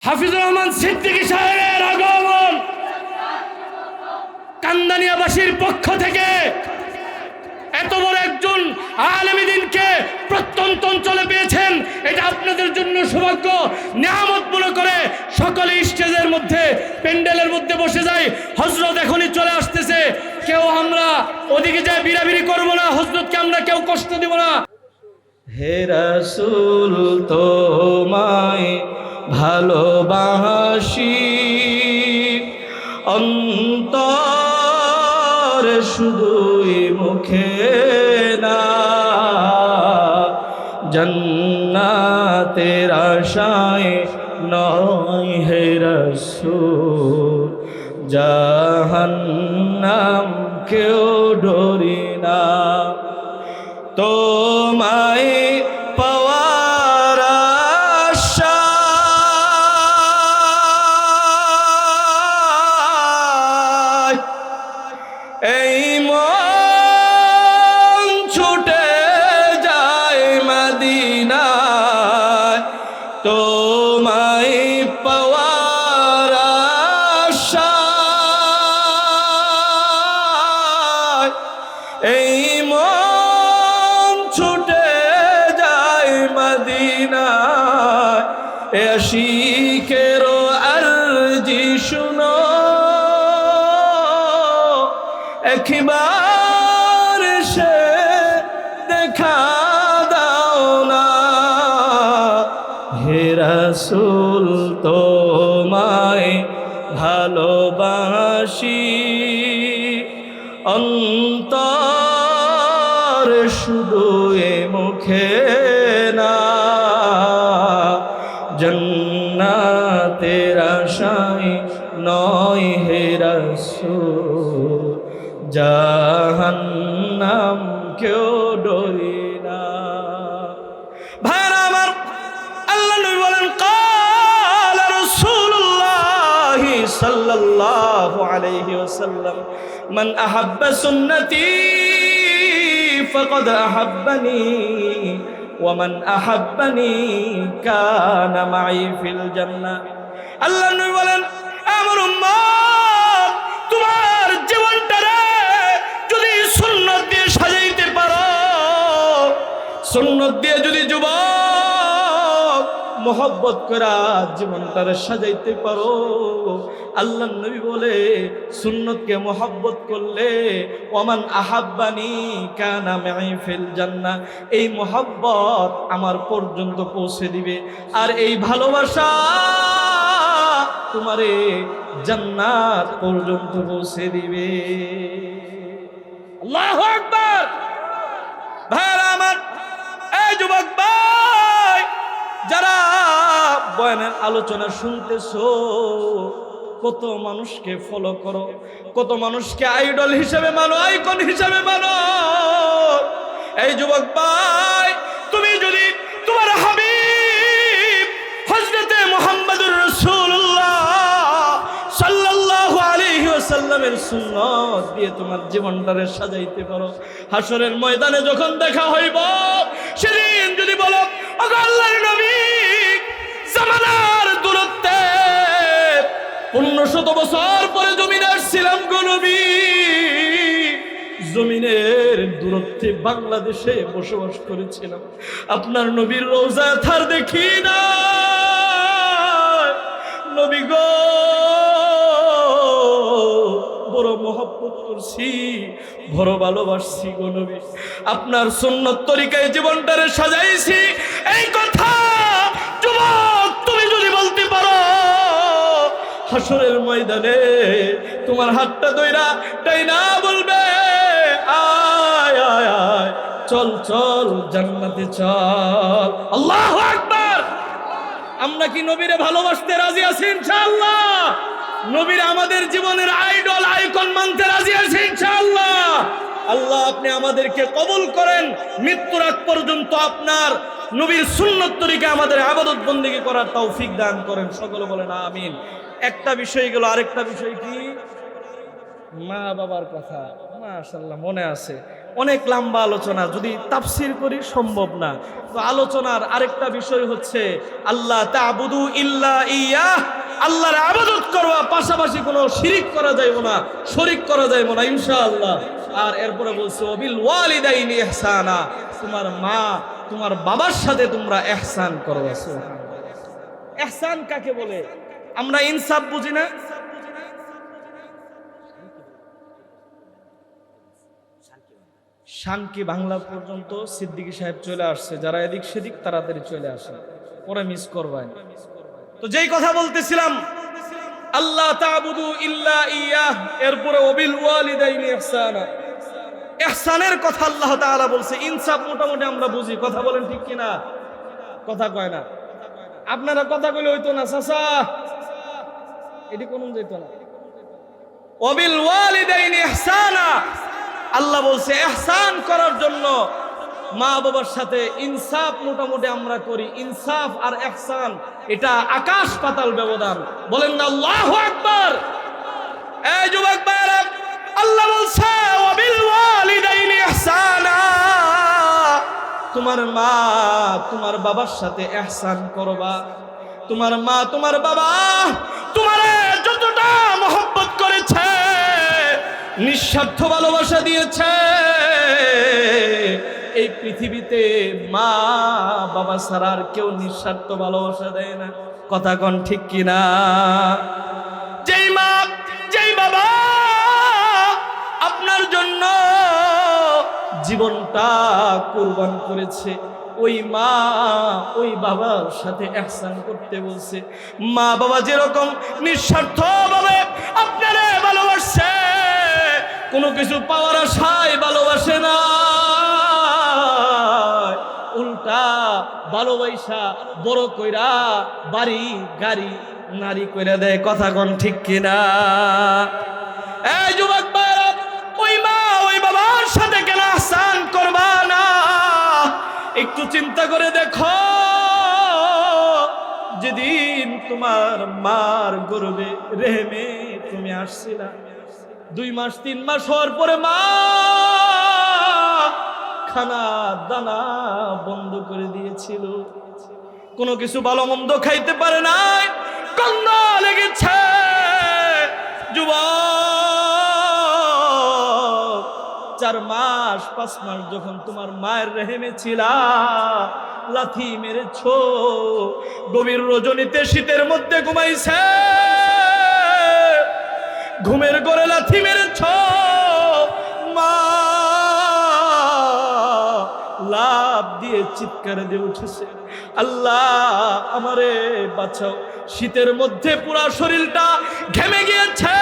হাফিজুর রহমান সিদ্দিকী সাহেবের আগমন কান্দানিয়াবাসীর পক্ষ থেকে এত বড় একজন আলেমী দ্বীনকে প্রত্যন্ত অঞ্চলে পেয়েছেন, এটা আপনাদের জন্য সৌভাগ্য নিয়ামত মনে করে সকলে স্টেজের মধ্যে প্যান্ডেলের মধ্যে বসে যায়। হযরত এখনই চলে আসতেছে, কেউ আমরা ওদিকে যায় বিড়াবিড়ি করবো না, হযরতকে আমরা কেউ কষ্ট দিব না। হে রাসূল তোমায় ভালোবাসি, অন্তর শুধুই মুখে না, জান্নাতের আশায় নয় হে রাসূল, জাহান্নাম কেউ ডরি না। তোমায় পাওয়ার আশায় এই মন ছুটে যায় মদিনায়, তোমায় পাওয়ার আশায় এই মন ছুটে যায় মদিনায়। আশিকেরও আরজি শুনো, একবার সে দেখা দাও না। হে রাসূল তোমায় ভালোবাসি, অন্তর শুধু এ মুখে না, জান্নাতের আশায় নয় হে রাসূল, জাহান্নাম কেউ ডরি না। ভাইরা আমার, আল্লাহ নবী বলেন ক্বালা রাসূলুল্লাহ সাল্লাল্লাহু আলাইহি ওয়াসাল্লাম, মান আহাব্বা সুন্নতি ফাকাদ আহাব্বানি ওয়া মান আহাব্বানি কানা মাই ফিল জান্নাহ। আল্লাহ নবী বলেন, আমার উম্মত তোমার জীবনটারে যদি সুন্নাত দিয়ে সাজাইতে পারো, সুন্নাত দিয়ে যদি যুবক মোহব্বত করা জীবনটারে সাজাইতে পারো, আল্লাহ নবী বলে সুন্নতকে মোহব্বত করলে ওমান আহাব্বানি কানা মাই ফিল জান্নাহ, এই মোহব্বত আমার পর্যন্ত পৌঁছে দিবে, আর এই ভালোবাসা তোমারে জান্নাত পর্যন্ত পৌঁছে দিবে। আল্লাহু আকবার। ভাইরা আমার, এই যুবক ভাই যারা বয়ানের আলোচনা শুনতেছো, কত মানুষকে ফলো করো, কত মানুষকে আইডল হিসেবে মানো, আইকন হিসেবে মানো। এই যুবক ভাই, তুমি যদি তোমার হাবিব হযরতে মুহাম্মদুর রাসূলুল্লাহ সাল্লাল্লাহু আলাইহি ওয়াসাল্লামের সুন্নাত দিয়ে তোমার জীবনটারে সাজাইতে পারো, হাসরের ময়দানে যখন দেখা হইব, সেদিন যদি বলো ওগো আল্লাহর নবী, জামানার দূরত্বে 1500 বছর পরে জমিনে আসছিলাম গো নবী, জমিনের দূরত্বে বাংলাদেশে বসবাস করেছিলাম, আপনার নবীর রওজা থার দেখি না নবী গো, বড় মহব্বত করছি, বড় ভালোবাসছি গো নবী, আপনার সুন্নত তরিকায় জীবনটারে সাজাইছি। এই কথা যুবক তুমি যদি বলতে পারো, হাসরের ময়দানে তোমার হাতটা ধইরা টাইনা বলবে, আয় আয় আয়, চল চল জান্নাতে চল। আল্লাহু আকবার। আমরা কি নবীরে ভালোবাসতে রাজি আছি ইনশাআল্লাহ? নবীর আমাদের জীবনের আইডল, আইকন মানতে রাজি আছি ইনশাআল্লাহ? আল্লাহ আপনি আমাদেরকে কবুল করেন, মৃত্যুর আগ পর্যন্ত আপনার নবীর সুন্নত তরিকা আমাদের ইবাদত বন্দেগী করার তৌফিক দান করেন, সকলে বলেন আমিন। একটা বিষয় গেল, আরেকটা বিষয় কি? মা বাবার কথা মাশাআল্লাহ মনে আছে। অনেক লম্বা আলোচনা, যদি তাফসির করি সম্ভব না। তো আলোচনার আরেকটা বিষয় হচ্ছে আল্লাহ তা'বুদু ইল্লা ইয়াহ, আল্লাহর ইবাদত করবা, পাশাপাশি কোনো শিরিক করা যাইবো না, শরীক করা যাইবো না ইনশাআল্লাহ। আর এরপরে বলছে ওয়াবিল ওয়ালিদাইনি ইহসানা, তোমার মা তোমার বাবার সাথে তোমরা ইহসান করো। সুবহানাল্লাহ। ইহসান কাকে বলে? আমরা ইনসাফ বুঝি না? শানকি বাংলা পর্যন্ত সিদ্দিকী সাহেব চলে আসছে, যারা এদিক সেদিক তাড়াতাড়ি চলে আসে, পরে মিস করবেন। তো যেই কথা বলতেছিলাম, আল্লাহ তা'বুদু ইল্লা ইয়াহ, এরপরে ওয়াবিল ওয়ালিদাইনি ইহসানা, ইহসানের কথা আল্লাহ তাআলা বলছে। ইনসাফ মোটামুটি আমরা বুঝি, কথা বলেন ঠিক কিনা? কথা কয় না আপনারা, কথা কইলে হইতো না চাচা, এটি কোন যাইতো না। ওয়াবিল ওয়ালিদাইনি ইহসানা, আল্লাহ বলছে ইহসান করার জন্য মা বাবার সাথে ইনসাফ মোটামুটি আমরা করি। ইনসাফ আর ইহসান এটা আকাশ পাতাল ব্যবধান, বলেন না আল্লাহু আকবার। এই যুবক ভাইরা, আল্লাহ বলছে ওয়াবিল ওয়ালিদাইনি ইহসানা, তোমার মা তোমার বাবার সাথে ইহসান করবা। তোমার মা তোমার বাবা তোমারে যতটা মহব্বত করেছে, নিঃস্বার্থ ভালোবাসা দিয়েছে, এই পৃথিবীতে মা বাবা ছাড়া আর কেউ নিঃস্বার্থ ভালোবাসা দেয় না। কথা কোন ঠিক কিনা? যেই মা যেই বাবা আপনার জন্য জীবনটা কুরবান করেছে, ওই মা ওই বাবার সাথে ইহসান করতে বলছে। মা বাবা যেরকম নিঃস্বার্থ ভাবে আপনারে ভালোবাসছে, কোনো কিছু পাওয়ার আশায় ভালোবাসে না, উল্টা ভালোবাসা বড় কইরা বাড়ি গাড়ি নারী কইরা দেয়। কথা কোন ঠিক কিনা? এই যুবক ভাইরা, ওই মা ওই বাবার সাথে কেন ইহসান করবা না? একটু চিন্তা করে দেখো, যেদিন তোমার মার গর্ভে রেহেমে তুমি আসছিলা, 2 মাস 3 মাস হওয়ার পরে মা খানা দানা বন্ধ করে দিয়েছিল, কোনো কিছু ভালো মন্দ খাইতে পারে নাই, কান্না লেগেছে। যুবক, 4 মাস 5 মাস যখন তোমার মায়ের রেহেমে ছিলা, লাথি মেরেছ, গভীর রজনীতে শীতের মধ্যে ঘুমাইছে, ঘুমের ঘরে লাথি মেরেছ, মা লাভ দিয়ে চিৎকার দিয়ে উঠেছে, আল্লাহ আমারে বাঁচাও। শীতের মধ্যে পুরা শরীরটা ঘেমে গিয়েছে।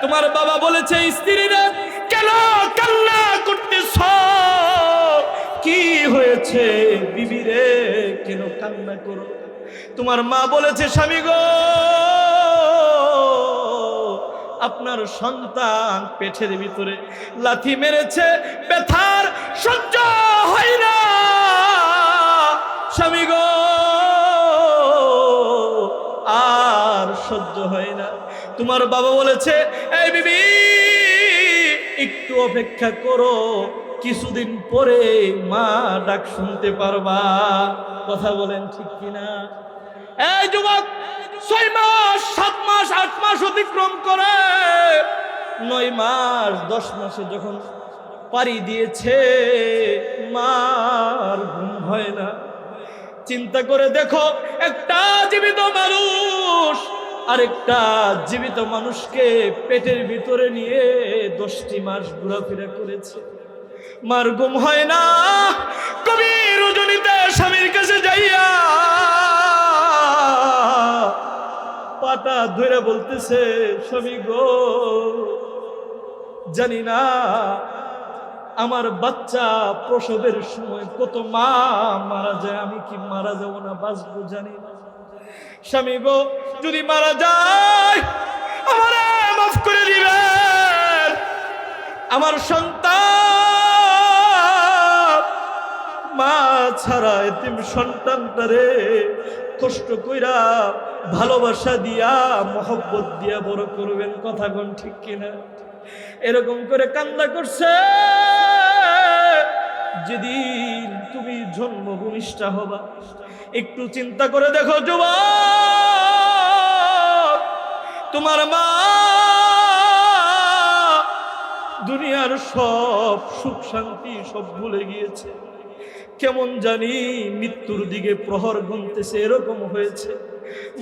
তোমার বাবা বলেছে, স্ত্রীরা কেন কান্না করতেছ? কি হয়েছে বিবি রে, কেন কান্না করো? তোমার মা বলেছে, স্বামী গো, আপনার সন্তান পেটের ভিতরে লাথি মেরেছে, ব্যথার সহ্য হয় না, স্বামী গো আর সহ্য হয় না। তোমার বাবা বলেছে, এই বিবি একটু অপেক্ষা করো, কিছুদিন পরে মা ডাক শুনতে পারবা। কথা বলেন ঠিক কিনা? এই যুবক, 6 মাস 7 মাস 8 মাস অতিক্রম করে 9 মাস 10 মাসে যখন পাড়ি দিয়েছে, মার ঘুম হয় না। চিন্তা করে দেখো, একটা জীবিত মানুষ আরেকটা জীবিত মানুষকে পেটের ভিতরে নিয়ে 10টি মাস ঘোরাফেরা করেছে, মার ঘুম হয় না। গভীর রজনীতে স্বামীর কাছে যাইয়া পাটা ধরে বলতেছে, স্বামী গো, জানি না আমার বাচ্চা প্রসবের সময় কত মা মারা যায়, আমি কি মারা যাবো না বাঁচবো জানি না। স্বামী গো, যদি মারা যায় আমারে মাফ করে দিবেন, আমার সন্তান মা ছাড়া এতিম সন্তানটারে কষ্ট কইরা ভালোবাসা দিয়া মহব্বত দিয়া বড় করবেন। কথা কোন ঠিক কিনা? এরকম করে কান্না করছে। যেদিন তুমি জন্মভূমিষ্ঠ হবা, একটু চিন্তা করে দেখো যুবক, তোমার মা দুনিয়ার সব সুখ শান্তি সব ভুলে গিয়েছে, কেমন জানি মৃত্যুর দিকে প্রহর গুনতেছে, এরকম হয়েছে।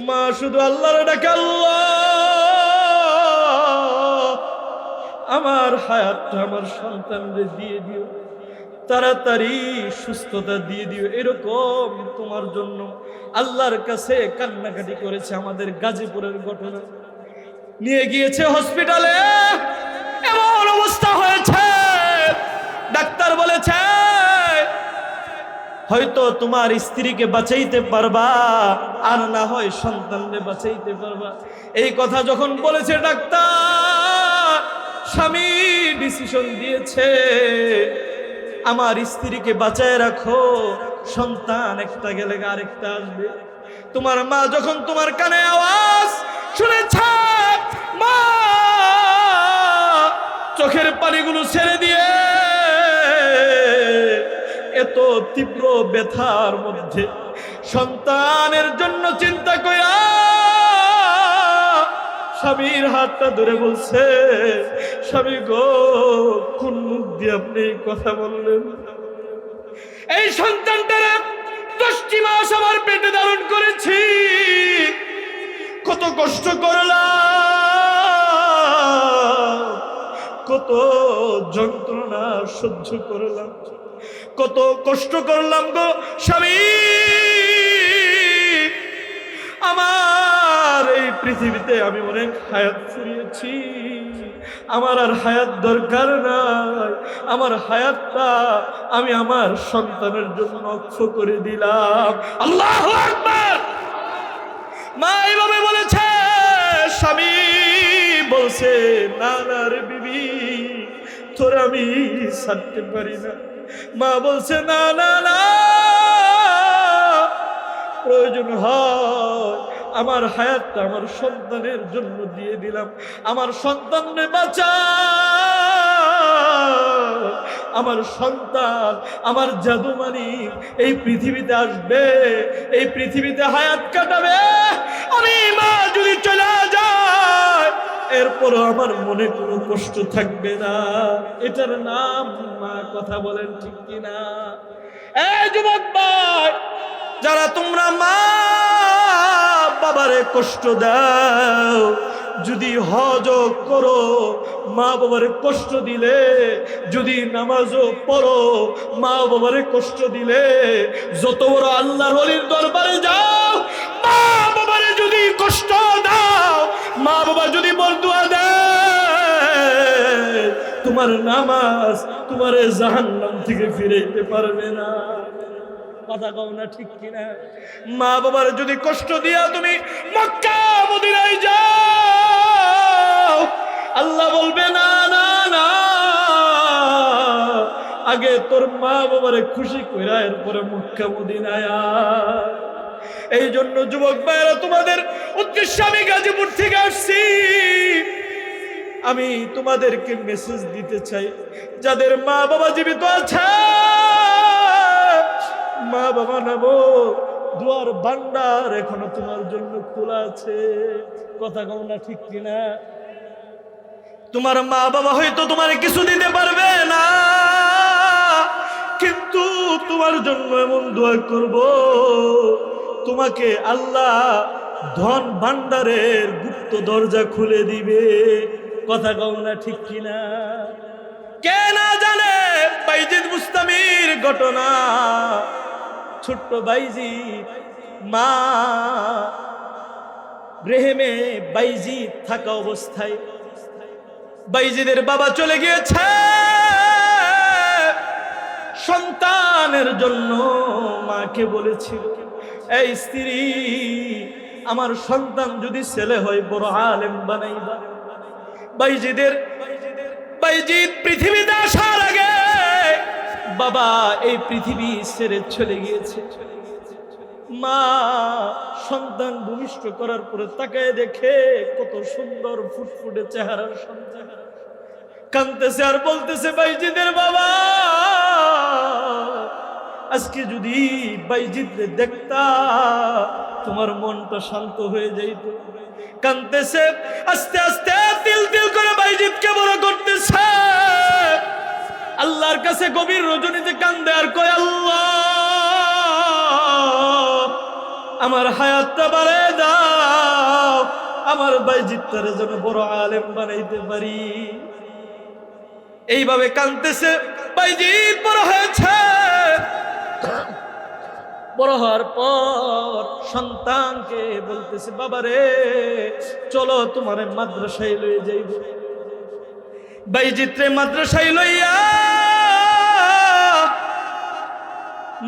মা শুধু আল্লাহর ডাকে, আল্লাহ আমার হায়াতটা আমার সন্তানদের দিয়ে দিও, তাড়াতাড়ি সুস্থতা দিয়ে দিও, এরকম তোমার জন্য আল্লাহর কাছে কান্নাকাটি করেছে। আমাদের গাজীপুরের ঘটনা, নিয়ে গিয়েছে হসপিটালে, এমন অবস্থা হয়েছে, ডাক্তার বলেছে হয়তো তোমার স্ত্রীকে বাঁচাইতে পারবা, আর না হয় সন্তানকে বাঁচাইতে পারবা। এই কথা যখন বলেছে ডাক্তার, স্বামী ডিসিশন দিয়েছে আমার স্ত্রীকে বাঁচায় রাখো, সন্তান একটা গেলে আরেকটা আসবে। তোমার মা যখন তোমার কানে আওয়াজ শুনেছে, মা চোখের পানিগুলো ছেড়ে দিয়ে এত তীব্র ব্যথার মধ্যে সন্তানের জন্য চিন্তা কইরা স্বামীর হাতটা ধরে বলছে, স্বামী গো, কোন মুখ দিয়ে আপনি কথা বললেন? এই সন্তানটারা 10টি মাস আমার পেটে ধারণ করেছি, কত কষ্ট করলাম, কত যন্ত্রণা সহ্য করলাম, কত কষ্ট করলাম গো স্বামী। আমার এই পৃথিবীতে আমি অনেক হায়াত ফুরিয়েছি, আমার আর হায়াত দরকার নাই, আমার হায়াতটা আমি আমার সন্তানের জন্য অক্ষ করে দিলাম। আল্লাহু আকবার। মা এইভাবে বলেছে, স্বামী বলছে, না না রে বিবি, তোর আমি ছাড়তে পারি না। মা বলছে, না না না, প্রয়োজন হয় আমার হায়াতটা আমার সন্তানের জন্য দিয়ে দিলাম, আমার সন্তানকে বাঁচা, আমার সন্তান আমার জাদুমানি এই পৃথিবীতে আসবে, এই পৃথিবীতে হায়াত কাটাবে। আমি মা যদি চলে যায়, এরপরও আমার মনে কোনো কষ্ট থাকবে না। এটার নাম মা। কথা বলেন ঠিক কিনা? এই যুবক ভাই, যারা তোমরা মা বাবারে কষ্ট দাও, যদি হজ করো, মা বাবারে কষ্ট দিলে, যদি নামাজও পড়ো, মা বাবারে কষ্ট দিলে, যত বড় আল্লাহর ওলির দরবারে যাও, মা বাবারে যদি কষ্ট দাও, মা বাবা যদি বরদুয়া দেয়, তোমার নামাজ তোমার জাহান্নাম থেকে ফিরাইতে পারবে না। কথা কও না ঠিক কিনা? মা বাবার যদি কষ্ট দিয়া তুমি মক্কা মদিনায় যাও, আল্লাহ বলবে না না না, আগে তোর মা বাবারে খুশি কইরা এরপরে মক্কা মদিনায় আয়। এই জন্য যুবক ভাইরা, তোমাদের উদ্দেশ্যে আমি গাজীপুর থেকে আসছি, আমি তোমাদেরকে মেসেজ দিতে চাই, যাদের মা বাবা জীবিত আছে, মা বাবা নামো, দুয়ার ভান্ডার এখনো তোমার জন্য খোলা আছে। কথা কও না ঠিক কিনা? তোমার মা বাবা হয়তো তোমার কিছু দিতে পারবে না, কিন্তু তোমার জন্য এমন দোয়া করব, তোমাকে আল্লাহ ধন ভান্ডারের গুপ্ত দরজা খুলে দিবে। কথা কও না ঠিক কিনা? কে না জানে বাইজিদ বুস্তামির ঘটনা? ছোট্ট বাইজিদ, মা রেহেমে বাইজিদ থাকা অবস্থায় বাইজিদের বাবা চলে গিয়েছে সন্তানের জন্য। মাকে বলেছিল, এই স্ত্রী, আমার সন্তান যদি ছেলে হয় বড় আলেম বানাইবা। বাইজিদ পৃথিবীতে আসার আগে বাবা এই পৃথিবী ছেড়ে চলে গিয়েছে। মা সন্তান ভূমিষ্ঠ করার পরে তাকায় দেখে কত সুন্দর ফুটফুটে চেহারার সন্তান, কাঁদতেছে আর বলতেছে, বাইজিদের বাবা, আজকে যদি বাইজিদরে দেখতা তোমার মনটা শান্ত হয়ে যাইত। কাঁদতেছে, আস্তে আস্তে তিল তিল করে বাইজিদকে বড় করতেছে। আল্লাহর কাছে গভীর রজনীতে কান্দে আর কয়, আল্লাহ আমার হায়াতটা বাড়ায় দাও, আমার বাইজিদটারে যেন বড় আলেম বানাইতে পারি। এইভাবে কাঁদতেছে। বাইজিদ বড় হয়েছে। বড় হওয়ার পর সন্তানকে বলতেছে, বাবা রে চলো তোমার মাদ্রাসায় লইয়ে যাইব। বাইজিদ রে মাদ্রাসায় লইয়া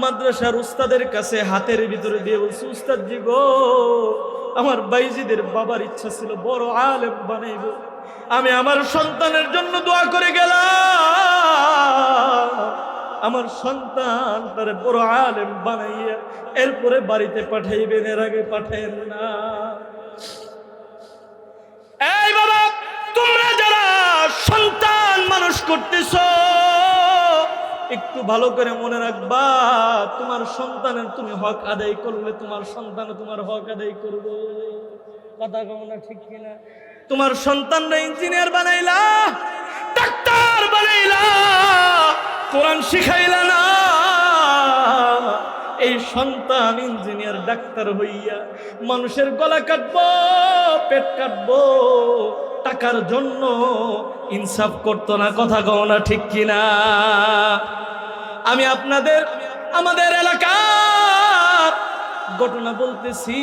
মাদ্রাসার উস্তাদের কাছে হাতের ভিতরে দিয়ে বলছে, উস্তাদ জি গো, আমার বাইজিদের বাবার ইচ্ছা ছিল বড় আলেম বানাইব, আমি আমার সন্তানের জন্য দোয়া করে গেলাম, আমার সন্তান তারে বড় আলেম বানাইয়া এরপরে বাড়িতে পাঠাইবেন, এর আগে পাঠাইবেন না। এই বাবা, তোমরা যারা সন্তান মানুষ করতেছো, একটু ভালো করে মনে রাখবা, তোমার সন্তানের তুমি হক আদায় করলে তোমার সন্তান তোমার হক আদায় করবে। কথা কও না ঠিক কিনা? তোমার সন্তানরা ইঞ্জিনিয়ার বানাইলা, ডাক্তার বানাইলা, কোরআন শিখাইলা না, এই সন্তান ইঞ্জিনিয়ার ডাক্তার হইয়া মানুষের গলা কাটবো, পেট কাটবো, টাকার জন্য ইনসাফ করতো না। কথা কও না ঠিক কিনা? আমি আপনাদের আমাদের এলাকার ঘটনা বলতেছি।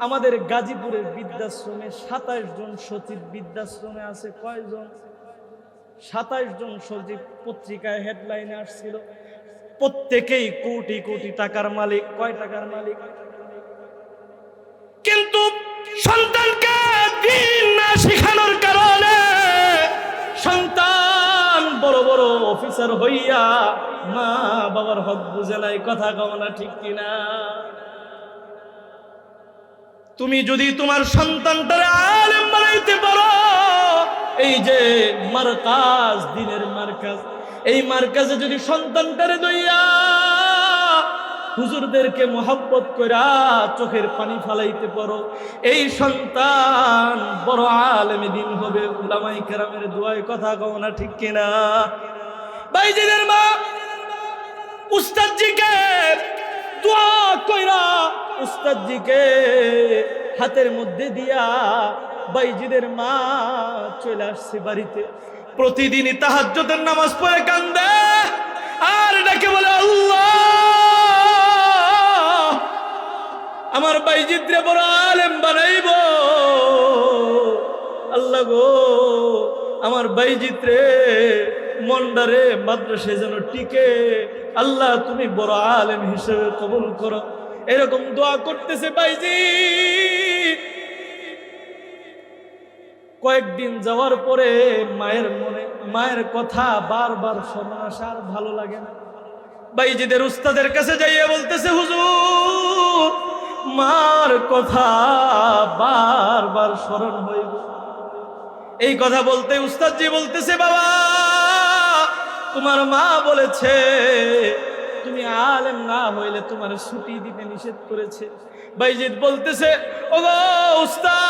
আমাদের গাজীপুরের বৃদ্ধাশ্রমে 27 জন সচিব বৃদ্ধাশ্রমে আছে। কয়জন? 27 জন সচিব। পত্রিকায় হেডলাইনে আসছিল, প্রত্যেকেই কোটি কোটি টাকার মালিক। কয় টাকার মালিক? কিন্তু সন্তানকে দিন না শিখানোর কারণে সন্তান বড় বড় অফিসার হইয়া মা বাবার হক বুঝে নাই। কথা কও না ঠিক কিনা? তুমি যদি তোমার সন্তানটারে আলেম বানাইতে পারো, এই যে মারকাজ, দিনের মারকাজ, এই মারকাজে যদি সন্তানটারে দইয়া হুজুরদেরকে মোহাব্বত কইরা চোখের পানি ফালাইতে পারো, এই সন্তান বড় আলেমে দিন হবে, উলামায়ে কেরামের দোয়ায়। কথা কও না ঠিক কিনা? বাইজিদের মা উস্তাদজিকে দোয়া কইরা উস্তাদজিকে হাতের মধ্যে দিয়া বাইজিদের মা চলে আসছে বাড়িতে। প্রতিদিনই তাহাজ্জুদের নামাজ পড়ে কান্দে আর ডাকে বলে, আল্লাহ আমার বাইজিদরে বড় আলেম বানাইব, আল্লাহ গো আমার বাইজিদরে মন্ডারে মাদ্রাসায় যেন টিকে, আল্লাহ তুমি বড় আলেম হিসেবে কবুল করো। এরকম দোয়া করতেছে বাইজিদ। কয়েকদিন যাওয়ার পরে মায়ের কথা বারবার স্মরণ আসা, আর ভালো লাগে না। বাইজিদের উস্তাদের কাছে যাইয়া বলতেছে, হুজুর মার কথা বারবার স্মরণ হইব। এই কথা বলতে উস্তাদজি বলতেছে, বাবা তোমার মা বলেছে তুমি আলেম না হইলে তোমার ছুটি দিতে নিষেধ করেছে। বাইজিদ বলতেছে, ওগো উস্তাদ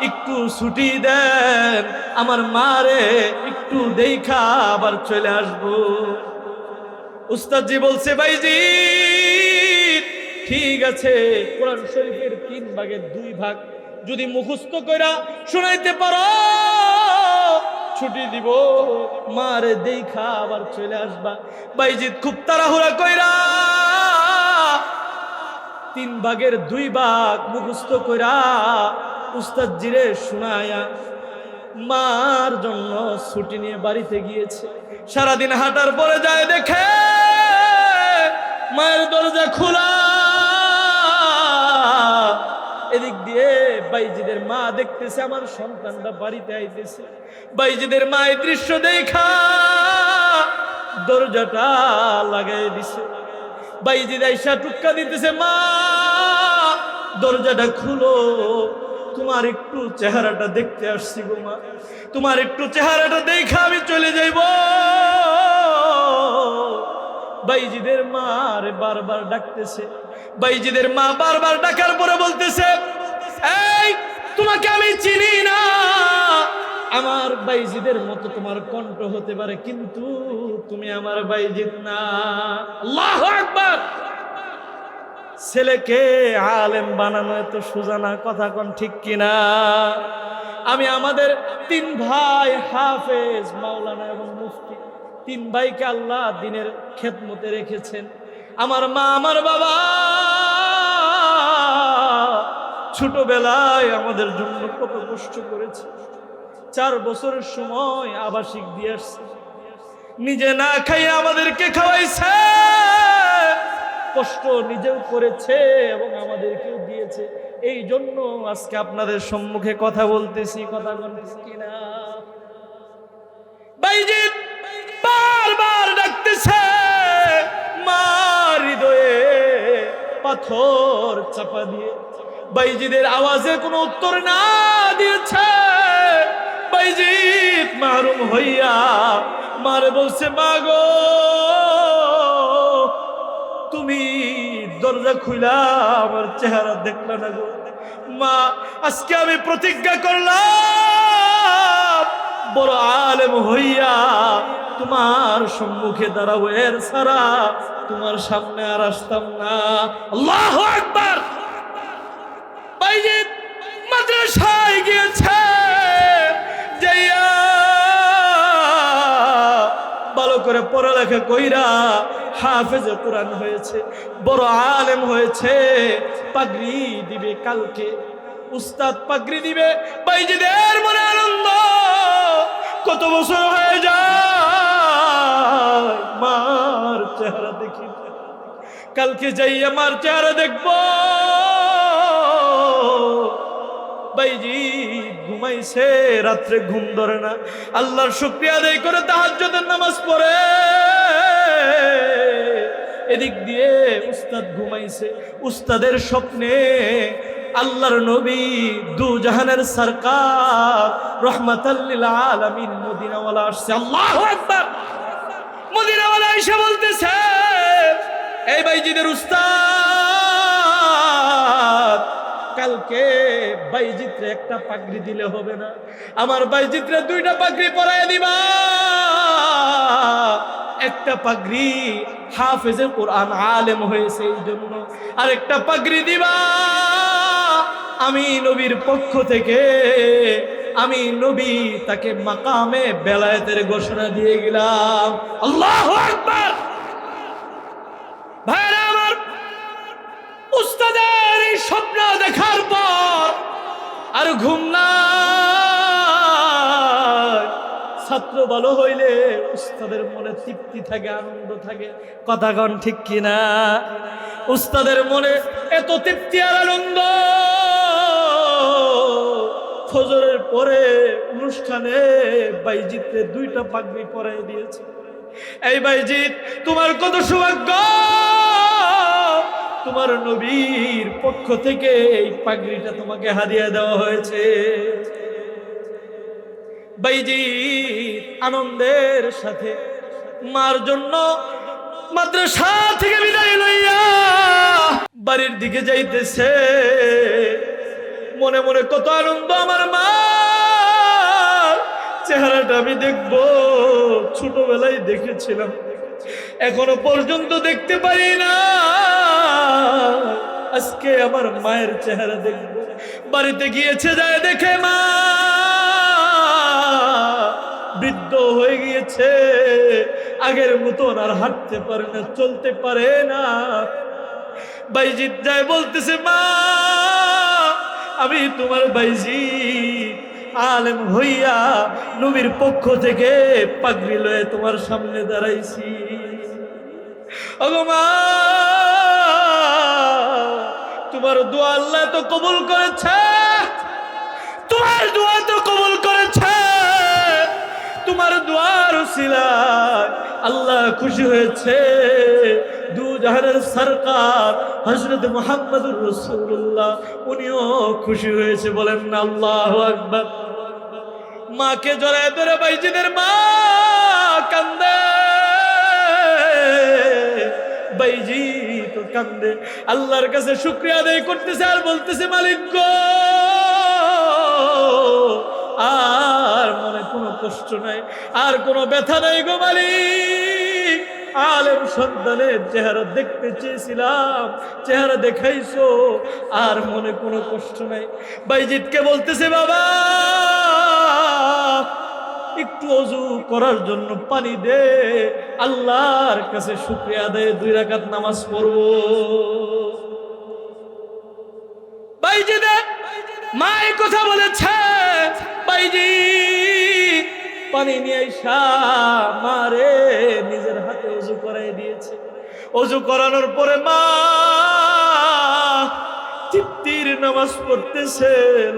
একটু ছুটি দেন, আমার মারে একটু দেখা আবার চলে আসবো। উস্তাদজি বলছে, বাইজিদ ঠিক আছে, কোরআন শরীফের 3 ভাগের 2 ভাগ যদি মুখস্থ কইরা শোনাইতে পারো ছুটি দিব, মারে দেখা আবার চলে আসবা। বাইজিদ খুব তাড়াহুড়া কইরা 3 ভাগের 2 ভাগ মুখস্থ কইরা উস্তাদজিরে শোনায়া মার জন্য ছুটি নিয়ে বাড়িতে গিয়েছে। সারাদিন হাঁটার পরে যায়, দেখে মায়ের দরজা খোলা। এদিক দিয়ে বাইজিদের মা দেখতেছে আমার সন্তানটা বাড়িতে আইতেছে। বাইজিদের মা এই দৃশ্য দেখা দরজাটা লাগাই দিছে। বাইজিদ আইসা টুক্কা দিতেছে, মা দরজাটা খুলো, তোমার একটু চেহারাটা দেখতে আসছি গো মা, তোমার একটু চেহারাটা দেখে আমি চলে যাইব। বাইজিদের মা আরে বারবার ডাকতেছে, বাইজিদের মা বারবার ডাকার পরে বলতেছে, এই তোমাকে আমি চিনি না, আমার বাইজিদের মতো তোমার কণ্ঠ হতে পারে কিন্তু তুমি আমার বাইজিদ না। আল্লাহু আকবার। ছেলেকে আলেম বানানো এত সোজা না, কথা কোন ঠিক কিনা? আমি আমাদের 3 ভাই হাফেজ, মাওলানা এবং মুফতি, 3 ভাইকে আল্লাহ দিনের খেদমতে রেখেছেন। আমার মা আমার বাবা ছোটবেলায় আমাদের জন্য কত কষ্ট করেছে। 4 বছরের সময় আবাসিক দিয়ে আসছে, নিজে না খাইয়ে আমাদেরকে খাওয়াইছে, কষ্ট নিজেও করেছে এবং আমাদেরকেও দিয়েছে। এই জন্য আজকে আপনাদের সম্মুখে কথা বলতেছি, কথা বলতেছি কিনা? বাইজিদ বারবার ডাকতেছে, মা হৃদয়ে পাথর চাপা দিয়ে বাইজিদের আওয়াজে কোনো উত্তর না দিয়েছে। বাইজিদ মারুম হইয়া মারে বলছে, মা গো তুমি দরজা খুইলা আমার চেহারা দেখলা না গো। মা আজকে আমি প্রতিজ্ঞা করলাম বড় আলেম হইয়া তোমার সম্মুখে দাঁড়াবো, এর ছাড়া তোমার সামনে আর আসতাম না। আল্লাহু আকবার। বাইজিদ মাদ্রাসায় গিয়েছে, যাইয়া ভালো করে পড়ালেখা কইরা হাফেজে কোরআন হয়েছে, বড় আলেম হয়েছে। পাগড়ি দিবে কালকে, উস্তাদ পাগড়ি দিবে। বাইজিদের মনে আনন্দ, কত বছর হয়ে যায় মার চেহারা দেখি, কালকে যাইয়া মার চেহারা দেখবো। বাইজিদ ঘুমাইছে, রাত্রে ঘুম ধরে না, আল্লাহর শুকরিয়া আদায় করে তাহাজ্জুদের নামাজ পড়ে। এদিক দিয়ে উস্তাদ ঘুমাইছে, উস্তাদের স্বপ্নে আল্লাহর নবী দু জাহানের সরকার রহমাতাল লিল আলামিন মদিনাওয়ালা আসছে। আল্লাহু আকবার। মদিনাওয়ালা এসে বলতেছে, এই বাইজিদের উস্তাদ, কালকে বাইজিদরে একটা পাগড়ি দিলে হবে না, আমার বাইজিদরে 2টা পাগড়ি পরায় দিবা। একটা পাগড়ি হাফেজে কোরআন আলেম হয়েছে এই জন্য, আর একটা পাগড়ি দিবা আমি নবীর পক্ষ থেকে, আমি নবী তাকে মাকামে বেলায়েতের ঘোষণা দিয়ে গেলাম। আল্লাহু আকবার। ভাইরা আমার, উস্তাদের এই স্বপ্ন দেখার পর আর ঘুম নাই। ছাত্র ভালো হইলে উস্তাদের মনে তৃপ্তি থাকে, আনন্দ থাকে, কথা কন ঠিক কিনা? উস্তাদের মনে এত তৃপ্তি আর আনন্দ, ফজরের পরে অনুষ্ঠানে বাইজিদকে 2টা পাগড়ি পরাই দিয়েছে। এই বাইজিদ, তোমার কত সৌভাগ্য, তোমার নবীর পক্ষ থেকে এই পাগড়িটা তোমাকে হাদিয়া দেওয়া হয়েছে। বাইজিদ আনন্দের সাথে মার জন্য মাদ্রাসা থেকে বিদায় লইয়া বাড়ির দিকে যাইতেছে। মনে মনে কত আনন্দ, আমার মা চেহারাটা আমি দেখবো, ছোটবেলায় দেখেছিলাম, এখনো পর্যন্ত দেখতে পারি না, আজকে আমার মায়ের চেহারা দেখবো। বাড়িতে গিয়েছে, যায় দেখে মা বৃদ্ধ হয়ে গিয়েছে, আগের মতন আর হাঁটতে পারে না, চলতে পারে না। বাইজিদ যায় বলতেছে, মা আমি তোমার বাইজিদ আলেম হইয়া নবীর পক্ষ থেকে পাগড়ি লয়ে তোমার সামনে দাঁড়াইছি। ওগো মা, তোমার দোয়া আল্লাহ তো কবুল করেছে, তোমার দোয়া তো কবুল করেছে, তোমার দোয়ার উসিলায় আল্লাহ খুশি হয়েছে। 2 জাহানের সরকার হযরত মুহাম্মদুর রাসূলুল্লাহ উনিও খুশি হয়েছে, বলেন না আল্লাহু আকবার। মাকে জড়ায় ধরে বাইজিদের মা কান্দে, বাইজি তো কান্দে, আল্লাহর কাছে শুকরিয়া আদায় করতেছে আর বলতেছে মালিক গো, আর মনে কোনো কষ্ট নাই, আর কোনো ব্যথা নাই গো মালিক। আলেম সন্তানের চেহারা দেখতে চেয়েছিলাম, চেহারা দেখাইছো, আর মনে কোনো কষ্ট নাই। বাইজিদকে বলতেছে বাবা একটু ওযু করার জন্য পানি দে, আল্লাহর কাছে শুকরিয়া আদায়ে 2 রাকাত নামাজ পড়ব। বাইজিদ মা এই কথা বলেছে, বাইজি পানি নিয়ে আইসা মারে নিজের হাতে ওযু করাই দিয়েছে। ওযু করানোর পরে মা তৃপ্তির নামাজ পড়তেছে,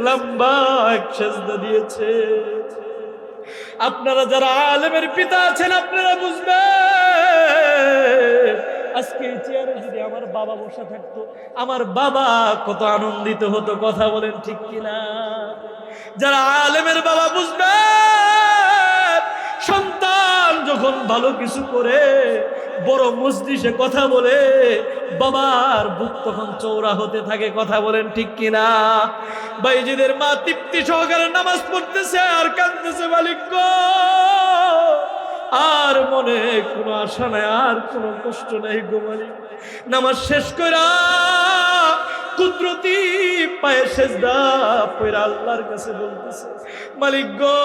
লম্বা এক সেজদা দিয়েছে। আপনারা যারা আলেমের পিতা আছেন আপনারা বুঝবেন, আজকে এই চেয়ারে যদি আমার বাবা বসে থাকতো, আমার বাবা কত আনন্দিত হতো। কথা বলেন ঠিক কিনা? যারা আলেমের বাবা বুঝবেন, সন্তান যখন ভালো কিছু করে বড় মজলিসে কথা বলে, বাবার বুক তখন চওড়া হতে থাকে। কথা বলেন ঠিক কিনা? বাইজিদের মা তৃপ্তি সহকারে নামাজ পড়তেছে আর কাঁদতেছে, মালিক গো আর মনে কোনো আশা নাই, আর কোনো কষ্ট নাই গো মালিক। নামাজ শেষ কইরা কুদরতি পায়ে সেজদা পড়ে আল্লাহর কাছে বলতেছে, মালিক গো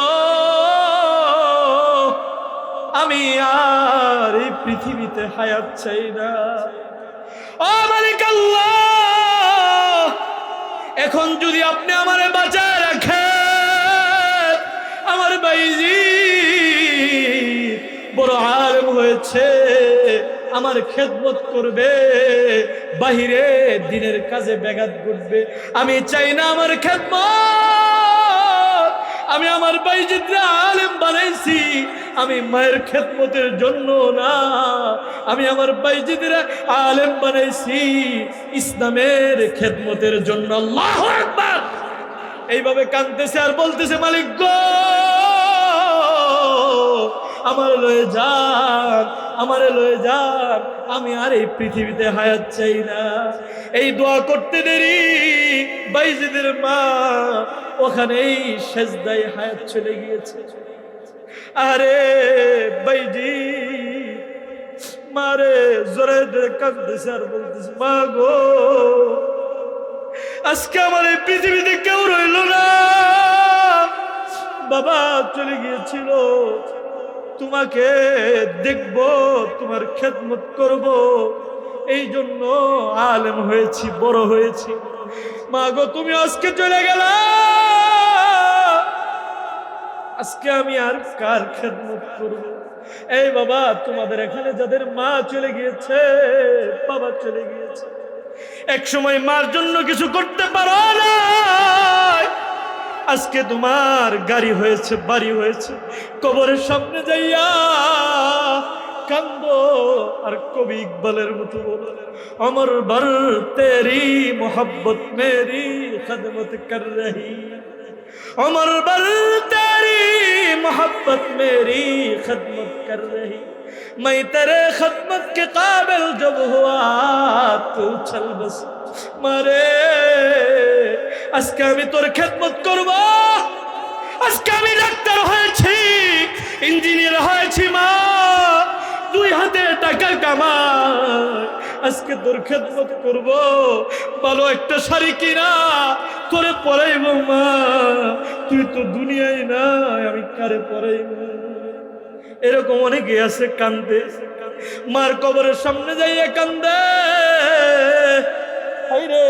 আমি আর এই পৃথিবীতে হায়াত চাই না। ও মালিক আল্লাহ, এখন যদি আপনি আমারে বাঁচায় রাখেন, আমার বাইজি বড় আলেম হয়েছে, আমার খেদমত করবে, বাহিরে দিনের কাজে ব্যাঘাত ঘটবে। আমি চাই না আমার খেদমত, আমি আমার বাইজিদরে আলেম বানাইছি আমি মায়ের খেদমতের জন্য না, আমি আমার বাইজিদরে আলেম বানাইছি ইসলামের খেদমতের জন্য। আল্লাহু আকবার। এইভাবে কাঁদতেছে আর বলতেছে, মালিক গো আমার লয়ে যান, আমারে লয়ে যান, আমি আর এই পৃথিবীতে হায়াত চাই না। এই দোয়া করতে দেরি বাইজিদের মা ওখানেই সেজদায় হায়াত চলে গিয়েছে। আরে বাইজি মারে জোরে জোরে কাঁদতেছে আর বলতেছে, মা গো আজকে আমার এই পৃথিবীতে কেউ রইল না, বাবা চলে গিয়েছিল, তোমাকে দেখব, তোমার খেদমত করব, এই জন্য আলেম হয়েছি, বড় হয়েছি। মা গো তুমি আজকে চলে গেলা, আজকে আমি আর কার খেদমত করব? এই বাবা তোমাদের এখানে যাদের মা চলে গিয়েছে, বাবা চলে গিয়েছে, এক সময় মার জন্য কিছু করতে পারো না, আজকে তোমার গাড়ি হয়েছে, বাড়ি হয়েছে, কবরের সামনে যাইয়া কান্দো আর কবি ইকবালের মতো বলো, অমর ভর তেরি মোহব্বত মেরি खदमत कर रही, उम्र भर तेरी मोहब्बत मेरी खदमत कर रही, मैं तेरे खदमत के काबिल जब हुआ तू चल बस मारे, আজকে আমি তোর খেদমত করব, আজকে আমি ডাক্তার হয়েছি, ইঞ্জিনিয়ার হয়েছি, মা দুই হাতে টাকা কামাই, আজকে তোর খেদমত করব, ভালো একটা শাড়ি কিনা তোরে পরাইব মা, তুই তো দুনিয়ায় নাই, আমি কারে পরাইব? এরকম অনেকে আছে কান্দে, মার কবরের সামনে যাইয়া কান্দে, হায়রে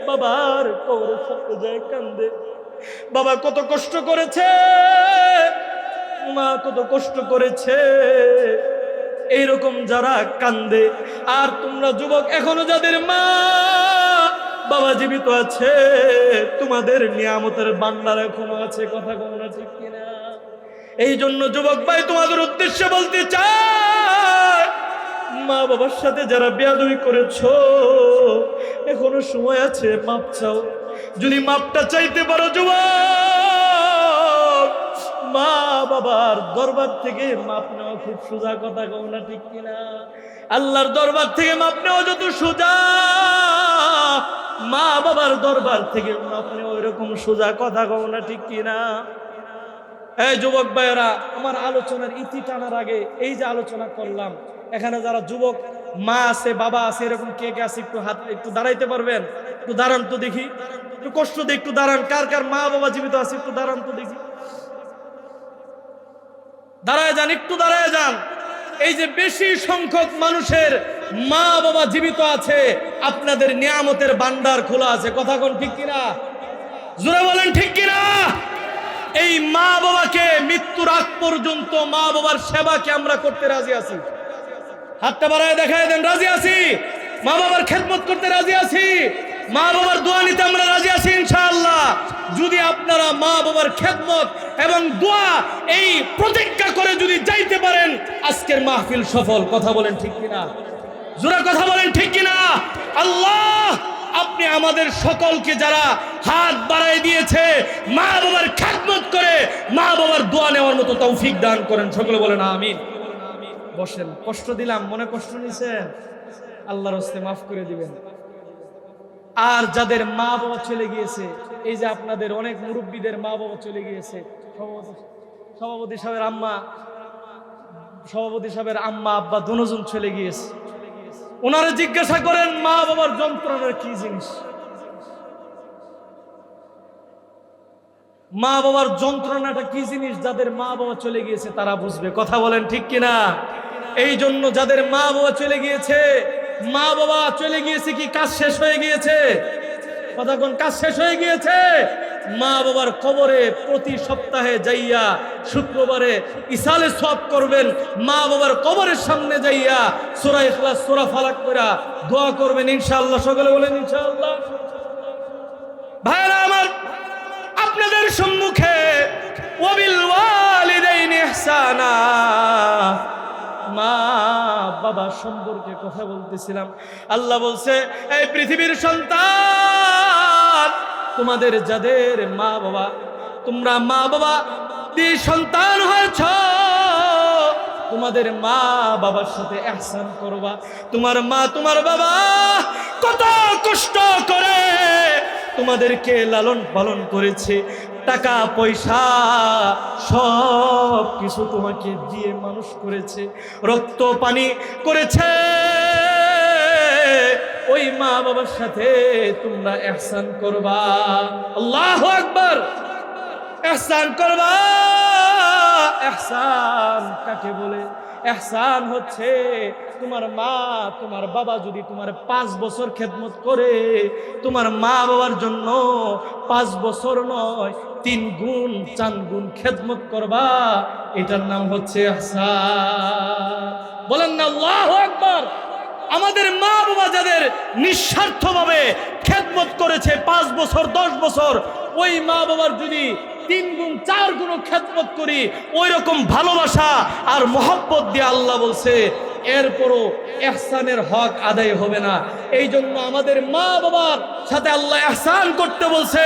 বাবার কবরের সামনে যায় কান্দে, বাবা কত কষ্ট করেছে, মা কত কষ্ট করেছে, এইরকম যারা কান্দে। আর তোমরা যুবক এখনো যাদের মা বাবা জীবিত আছে, তোমাদের নিয়ামতের ভান্ডার এখনো আছে, কথা কখনো ঠিক কিনা? এই জন্য যুবক ভাই তোমাদের উদ্দেশ্যে বলতে চাই, মা বাবার সাথে যারা বেয়াদবি করেছো এখনো সময় আছে, মাপ চাও। যদি মাপটা চাইতে পারো যুবক, মা বাবার দরবার থেকে মাপ নেওয়া খুব সোজা কথা, কও না ঠিক কিনা? আল্লাহর দরবার থেকে মাপ নেওয়া যত সোজা, মা বাবার দরবার থেকে মাপ নেওয়া ওইরকম সোজা কথা, কও না ঠিক কিনা? এই যুবক ভাইয়েরা, আমার আলোচনার ইতি টানার আগে এই যে আলোচনা করলাম, এখানে যারা যুবক মা আছে বাবা আছে এরকম কে কে আছে একটু হাত একটু দাঁড়াইতে পারবেন? একটু দাঁড়ান তো দেখি, একটু কষ্ট দিয়ে একটু দাঁড়ান। কার কার মা বাবা জীবিত আছে একটু দাঁড়ান তো দেখি, দাঁড়ায় যান, একটু দাঁড়ায় যান। এই যে বেশি সংখ্যক মানুষের মা বাবা জীবিত আছে, আপনাদের নিয়ামতের ভান্ডার খোলা আছে, কথা কোন ঠিক কিনা? জোরে বলেন ঠিক কিনা? এই মা বাবাকে মৃত্যুর আগ পর্যন্ত মা বাবার সেবাকে আমরা করতে রাজি আছি। হাতটা বাড়ায় দেখায় দেন, রাজি আছি। মা বাবার খেদমত করতে রাজি আছি, মা বাবার দোয়া নিতে আমরা রাজি আছি ইনশাআল্লাহ। যদি আপনারা মা বাবার খেদমত এবং দোয়া এই প্রতিজ্ঞা করে যদি যাইতে পারেন, আজকের মাহফিল সফল, কথা বলেন ঠিক কিনা? জোরে কথা বলেন ঠিক কিনা? আল্লাহ আপনি আমাদের সকলকে যারা হাত বাড়ায় দিয়েছে মা বাবার খেদমত করে মা বাবার দোয়া নেওয়ার মতো তৌফিক দান করেন, সকলে বলেন আমিন। বসেন, কষ্ট দিলাম, মনে কষ্ট নিছেন, আল্লাহর হস্তে মাফ করে দিবেন। আর যাদের মা বাবা চলে গিয়েছে, এই যে আপনাদের অনেক মুরব্বীদের মা বাবা চলে গিয়েছে, সভাপতি সাহেবের আম্মা আব্বা দুজন চলে গিয়েছে, ওনারা জিজ্ঞাসা করেন মা বাবার যন্ত্রণার কি জিনিস, মা বাবার যন্ত্রণাটা কি জিনিস। যাদের মা বাবা চলে গিয়েছে তারা বুঝবে, কথা বলেন ঠিক কিনা? এই জন্য যাদের মা বাবা চলে গিয়েছে, মা বাবা চলে গিয়েছে কি কাজ শেষ হয়ে গিয়েছে? কথা কোন কাজ শেষ হয়ে গিয়েছে? মা বাবার কবরে প্রতি সপ্তাহে যাইয়া শুক্রবারে ইসালে সওয়াব করবেন, মা বাবার কবরের সামনে যাইয়া সূরা ইখলাস সূরা ফালাক করে দোয়া করবেন ইনশাআল্লাহ, সকলে বলেন ইনশাআল্লাহ। ভাইরা আমার, আপনাদের সম্মুখে ওয়াবিল ওয়ালিদাইনি ইহসানা, মা বাবা সম্পর্কে কথা বলতেছিলাম। আল্লাহ বলছে, এই পৃথিবীর সন্তান, তোমাদের যাদের মা বাবা, তোমরা মা বাবা দিয়ে সন্তান হয়েছ, তোমাদের মা বাবার সাথে ইহসান করবা। তোমার মা তোমার বাবা কত কষ্ট করে তোমাদেরকে লালন পালন করেছে, টাকা পয়সা সব কিছু তোমাকে দিয়ে মানুষ করেছে, রক্ত পানি করেছে। ওই মা বাবার সাথে তোমরা ইহসান করবা। আল্লাহু আকবার, ইহসান করবা। ইহসান কাকে বলে? ইহসান হচ্ছে তোমার মা তোমার বাবা যদি তোমার 5 বছর খেদমত করে, তোমার মা বাবার জন্য 5 বছর নয় 3 গুণ 4 গুণ খেদমত করবা, এটার নাম হচ্ছে ইহসান। বলেন না আল্লাহু আকবার। আমাদের মা বাবা যাদের নিঃস্বার্থভাবে খেদমত করেছে 5 বছর 10 বছর, ওই মা বাবার যদি 3 গুণ 4 গুণ খেদমত করি, ওই রকম ভালোবাসা আর মহব্বত দিয়ে আল্লাহ বলছে এরপরও ইহসানের হক আদায় হবে না। এই জন্য আমাদের মা বাবার সাথে আল্লাহ ইহসান করতে বলছে।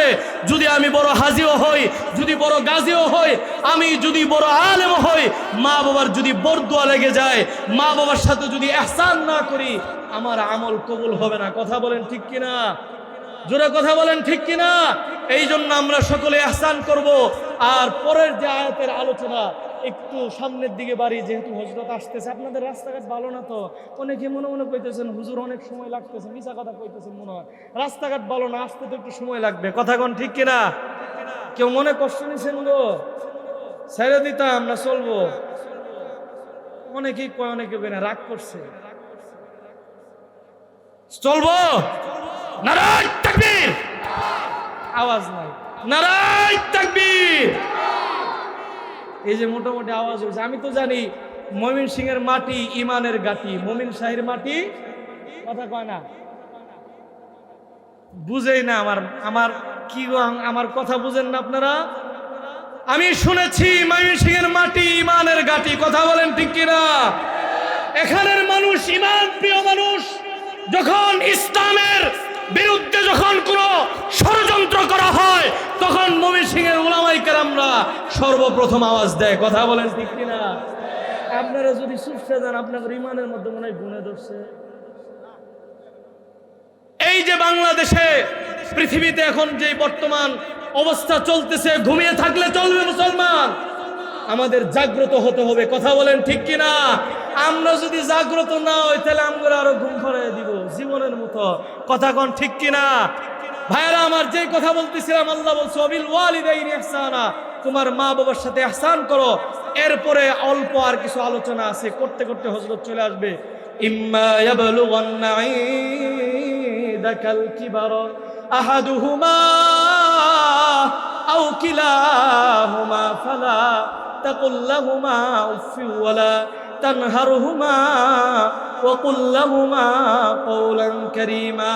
যদি আমি বড় হাজিও হই, যদি বড় গাজীও হই, আমি যদি বড় আলেম হই, মা বাবার যদি বরদোয়া লেগে যায়, মা বাবার সাথে যদি ইহসান না করি, আমার আমল কবুল হবে না। কথা বলেন ঠিক কিনা? জোরে কথা বলেন ঠিক কিনা? এই জন্য আমরা সকলে ইহসান করব। আর পরের যে আয়াতের আলোচনা একটু সামনের দিকে বাড়ি, যেহেতু হযরত আসতেছে। আপনাদের রাস্তাঘাট ভালো না তো, অনেকে মনে মনে কইতেছেন হুজুর অনেক সময় লাগতেছে, মিছা কথা কইতেছেন মনে হয়। রাস্তাঘাট ভালো না, আসতে তো একটু সময় লাগবে, কথা কোন ঠিক কিনা? কেউ মনে কষ্ট নিছেন গো? ছেড়ে দিতাম না চলবো? অনেকেই কয়, অনেকে না রাগ করছে। চলবো? নারায়ে তাকবীর। আওয়াজ নাই, নারায়ে তাকবীর। এই যে মোটামুটি আওয়াজ হয়েছে। আমি তো জানি ময়মনসিংহের মাটি ইমানের গাটি, মমিন শাহের মাটি, কথা কয় না, বুঝেই না। আমার কি আমার কথা বুঝেন না আপনারা? আমি শুনেছি ময়মনসিংহের মাটি ইমানের গাটি, কথা বলেন ঠিক কিনা? এখানের মানুষ ঈমান প্রিয় মানুষ, যখন ইসলামের বিরুদ্ধে যখন কোনো ষড়যন্ত্র করা হয় তখন ময়মনসিংহের উলামায়ে কেরামরা সর্বপ্রথম আওয়াজ দেয়। কথা বলেন ঠিক কিনা? আপনারা যদি সুস্থে যান আপনাদের ঈমানের মধ্যে মনে হয় গুণে ধরছে। এই যে বাংলাদেশে পৃথিবীতে এখন যে বর্তমান অবস্থা চলতেছে, ঘুমিয়ে থাকলে চলবে মুসলমান, আমাদের জাগ্রত হতে হবে। কথা বলেন ঠিক কিনা? আমরা যদি জাগ্রত না হই তাহলে আমরা আরো ঘুম পাড়িয়ে দিব জীবনের মতো। কথা কোন ঠিক কিনা? ভাইরা আমার, যে কথা বলতেছিলাম, আল্লাহ বলছে ওয়াবিল ওয়ালিদাইনি ইহসানা, তোমার মা বাবার সাথে ইহসান করো। এরপরে অল্প আর কিছু আলোচনা আছে, করতে করতে হযরত চলে আসবে। ইম্মা ইয়াবলুগান্না ইনদাকাল কিবারা আহাদুহুমা আও কিলাহুমা ফালা তাকুল লাহুমা উফফি ওয়ালা তানহারহুমা ওয়া কুল লাহুমা কওলান কারীমা।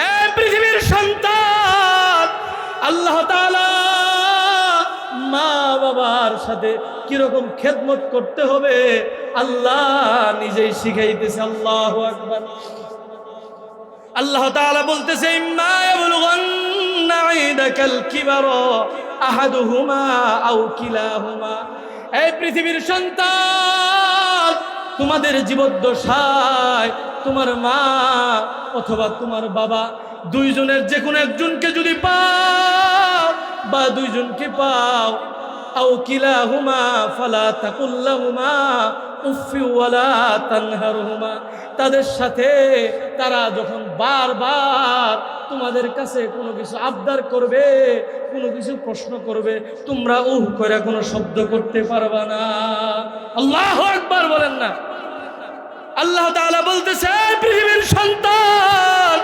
এই পৃথিবীর সন্তান, আল্লাহ তাআলা মা বাবার সাথে কিরকম খেদমত করতে হবে আল্লাহ নিজেই শিখাইতেছে। আল্লাহু আকবার। আল্লাহ তাআলা বলতেছে ইম্মা ইয়াবলুগান্না ইনদাকাল কিবারা আহাদুহুমা আও কিলাহুমা। এই পৃথিবীর সন্তান, তোমাদের জীবদ্দশায় তোমার মা অথবা তোমার বাবা দুইজনের যে কোনো একজনকে যদি পাও বা দুইজনকে পাও, আও কিলাহুমা ফালা তাকুল লাহুমা উফফি ওয়ালা তানহারহুমা, তাদের সাথে তারা যখন বারবার তোমাদের কাছে কোনো কিছু আবদার করবে, কোনো কিছু প্রশ্ন করবে, তোমরা করে কোনো শব্দ করতে পারবা না। আল্লাহু আকবার বলেন না? আল্লাহ তাআলা বলতেছে পৃথিবীর সন্তান,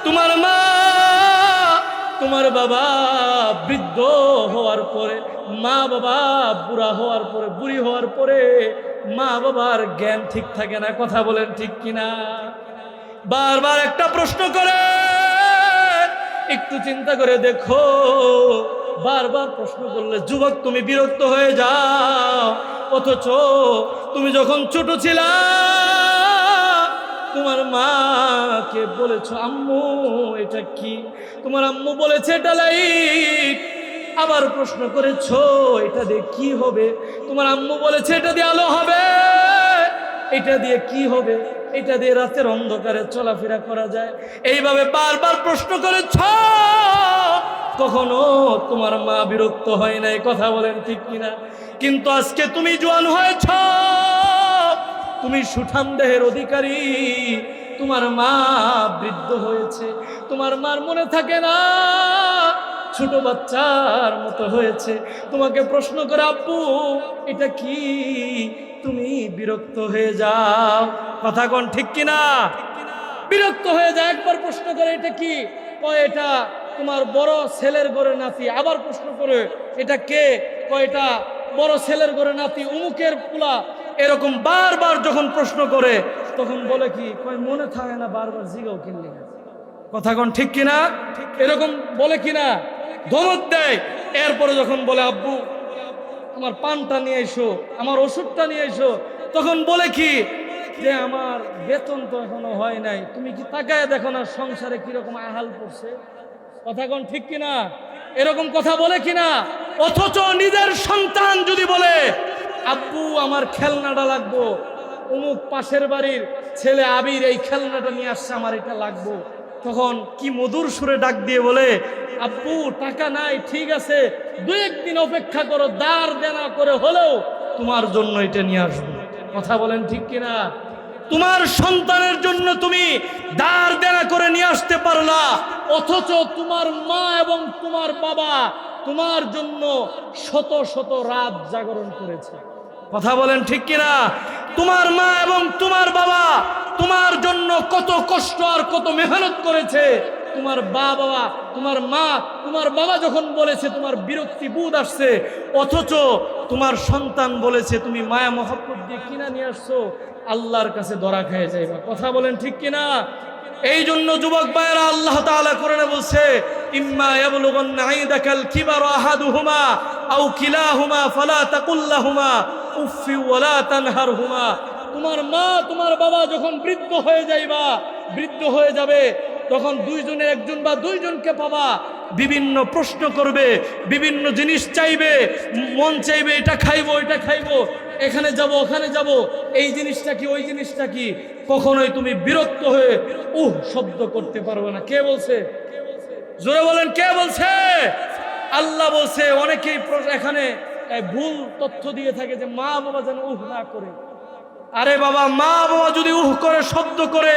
তোমার মা তোমার বাবা বৃদ্ধ হওয়ার পরে, মা বাবা বুড়া হওয়ার পরে, বুড়ি হওয়ার পরে মা বাবার জ্ঞান ঠিক থাকে না। কথা বলেন ঠিক কিনা? বারবার একটা প্রশ্ন করে, একটু চিন্তা করে দেখো, বারবার প্রশ্ন করলে যুবক তুমি বিরক্ত হয়ে যাও। অথচ তুমি যখন ছোট ছিলা তোমার মাকে বলেছো আম্মু এটা কি, তোমার আম্মু বলেছে এটা লাইট। আবার প্রশ্ন করেছো এটা দিয়ে কি হবে, তোমার আম্মু বলেছে এটা দিয়ে আলো হবে। এটা দিয়ে কি হবে, এটা দিয়ে রাতের অন্ধকারে চলাফেরা করা যায়। এইভাবে বারবার প্রশ্ন করেছ, কখনো তোমার মা বিরক্ত হয় নাই। কথা বলেন ঠিক কিনা? কিন্তু আজকে তুমি জোয়ান হয়েছ, তুমি সুঠাম দেহের অধিকারী, তোমার মা বৃদ্ধ হয়েছে, তোমার মার মনে থাকে না, ছোট বাচ্চার মতো হয়েছে। তোমাকে প্রশ্ন করে আব্বু এটা কি, তুমি বিরক্ত হয়ে যাও। কথা কোন ঠিক কিনা? বিরক্ত হয়ে যায়। একবার প্রশ্ন করে এটা কি, কয় এটা তোমার বড় ছেলের ঘরে নাতি। আবার প্রশ্ন করে এটা কে, কয় এটা বড় ছেলের ঘরে নাতি, উমুকের পোলা। এরকম বারবার যখন প্রশ্ন করে তখন বলে কি, কয় মনে থাকে না, বারবার জিগাও কিনলে। কথা কোন ঠিক কিনা? এরকম বলে কিনা? ধমক দেয়। এরপরে যখন বলে আব্বু আমার পানটা নিয়ে এসো, আমার ওষুধটা নিয়ে এসো, তখন বলে কি যে আমার বেতন তো এখনো হয় নাই, তুমি কি তাকায় দেখো না সংসারে কিরকম আহাল পড়ছে। কথা কোন ঠিক কিনা? এরকম কথা বলে কিনা? অথচ নিজের সন্তান যদি বলে আব্বু আমার খেলনাটা লাগবো, অমুক পাশের বাড়ির ছেলে আবির এই খেলনাটা নিয়ে আসছে, আমার এটা লাগবো, তখন কি মধুর সুরে ডাক দিয়ে বলে আব্বু টাকা নাই, ঠিক আছে দু একদিন অপেক্ষা করো, দাঁড় দেনা করে হলেও তোমার জন্য এটা নিয়ে আসবো। কথা বলেন ঠিক কিনা? তোমার সন্তানের জন্য তুমি দাঁড় দেনা করে নিয়ে আসতে পারলা, অথচ তোমার মা এবং তোমার বাবা তোমার জন্য শত শত রাত জাগরণ করেছে। কথা বলেন ঠিক কিনা? তোমার মা এবং তোমার বাবা তোমার জন্য কত কষ্ট আর কত মেহনত করেছে। তোমার বাবা, তোমার মা, তোমার বাবা যখন বলেছে তোমার বিরক্তি বোধ আসছে, অথচ তোমার সন্তান বলেছে তুমি মায়া মহব্বত দিয়ে কিনা নিয়ে আসছো, আল্লাহর কাছে ধরা খেয়ে যাইবা। কথা বলেন ঠিক কিনা? এই জন্য যুবক ভাইয়েরা আল্লাহ তাআলা কোরআনে বলছে ইম্মা ইয়াবলুগান্না ইনদাকাল কিবারা আহাদুহুমা আও কিলাহুমা ফালা তাকুল লাহুমা উফফি ওয়ালা তানহারহুমা। তোমার মা তোমার বাবা যখন বৃদ্ধ হয়ে যাবে, তখন দুইজনের একজন বা দুইজনকে পাবা, বিভিন্ন প্রশ্ন করবে, বিভিন্ন জিনিস চাইবে, মন চাইবে এটা খাইবো এটা খাইবো, এখানে যাব ওখানে যাব, এই জিনিসটা কি ওই জিনিসটা কি। কখনোই তুমি বিরক্ত হয়ে শব্দ করতে পারবে না। কে বলছে? জোরে বলেন, কে বলছে? আল্লাহ বলছে। অনেকেই এখানে ভুল তথ্য দিয়ে থাকে যে মা বাবা যেন না করে। আরে বাবা, মা বাবা যদি করে শব্দ করে